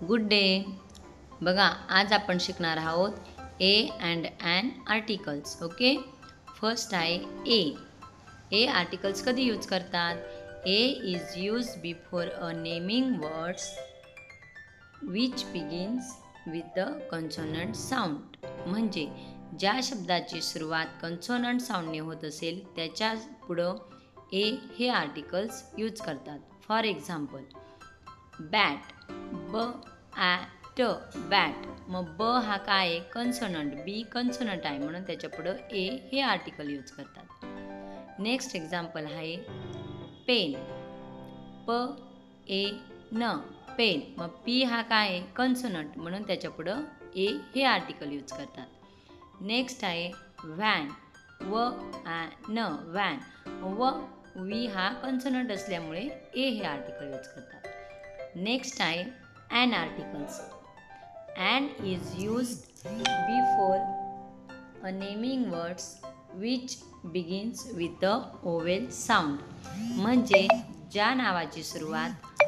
Good day. बघा, आज आपण शिकणार आहोत A and an articles. Okay, first आहे ए. ए आर्टिकल्स कधी यूज करतात? A is use before a naming words which begins with the consonant sound. म्हणजे ज्या शब्दाची सुरुवात कन्सोनंट साऊंडने होत असेल त्याच्या पुढं ए हे आर्टिकल्स यूज करतात. फॉर एक्झाम्पल, बॅट, ब ॲट बॅट. मग ब हा काय आहे? कन्सोनंट. बी कन्सोनंट आहे म्हणून त्याच्या पुढं ए हे आर्टिकल यूज करतात. नेक्स्ट एक्झाम्पल आहे पेन, प ए न पेन. मग पी हा काय आहे? कन्सोनंट म्हणून त्याच्या पुढं ए हे आर्टिकल यूज करतात. नेक्स्ट आहे व्हॅन, व न व्हॅन. व वी हा कन्सोनंट असल्यामुळे ए हे आर्टिकल यूज करतात. नेक्स्ट आहे an articles. An is used before a naming words which begins with the vowel sound. म्हणजे ज्या नावाची सुरुवात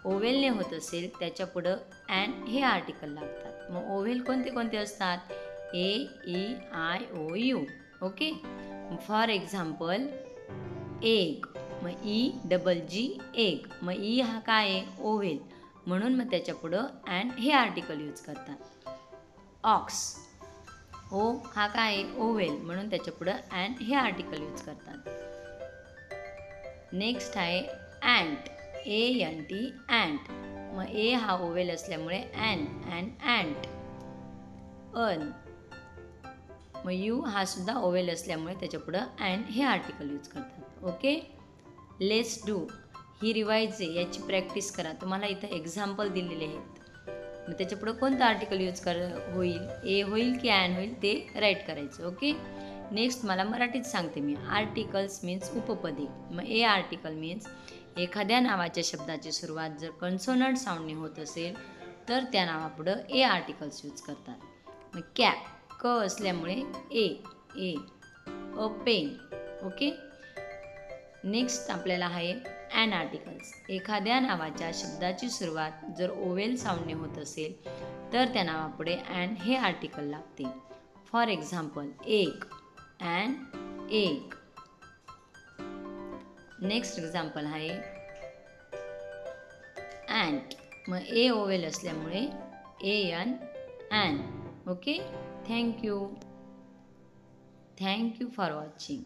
ओवेलने होत असेल त्याच्या पुढं ॲन हे आर्टिकल लागतात. मग ओवेल कोणते कोणते असतात? A, E, I, O, U. Okay, for example egg. मग ई डबल जी एग. मग ई हा काय आहे? ओव्हेल म्हणून मग त्याच्या पुढं ॲन हे आर्टिकल यूज करतात. ऑक्स, ओ हा काय आहे? ओव्हेल म्हणून त्याच्या पुढं ॲन हे आर्टिकल यूज करतात. नेक्स्ट आहे ant, A N T ant. मग ए हा ओव्हेल असल्यामुळे ॲन अँट. अन, मग यू हा सुद्धा ओव्हेल असल्यामुळे त्याच्या पुढं ॲन हे आर्टिकल यूज करतात. Okay, let's do. He revise आहे, याची प्रॅक्टिस करा. तुम्हाला इथं एक्झाम्पल दिलेले आहेत. मग त्याच्या पुढं कोणतं आर्टिकल यूज होईल? ए होईल की ॲन होईल ते राईट करायचं. ओके, नेक्स्ट मला मराठीत सांगते मी. Articles means उपपदे. मग ए आर्टिकल मीन्स एखाद्या नावाच्या शब्दाची सुरुवात जर कन्सोनंट साऊंडने होत असेल तर त्या नावापुढं ए आर्टिकल्स यूज करतात. मग कॅप, क असल्यामुळे ए ए. अ पेन. ओके, नेक्स्ट आपल्याला आहे ॲन आर्टिकल्स. एखाद्या नावाच्या शब्दाची सुरुवात जर ओवेल साऊंडने होत असेल तर त्या नावापुढे ॲन हे आर्टिकल लागते. For example egg, an egg. Next example आहे ॲन्ट. मग ए ओवेल असल्यामुळे A N an. Okay, thank you for watching.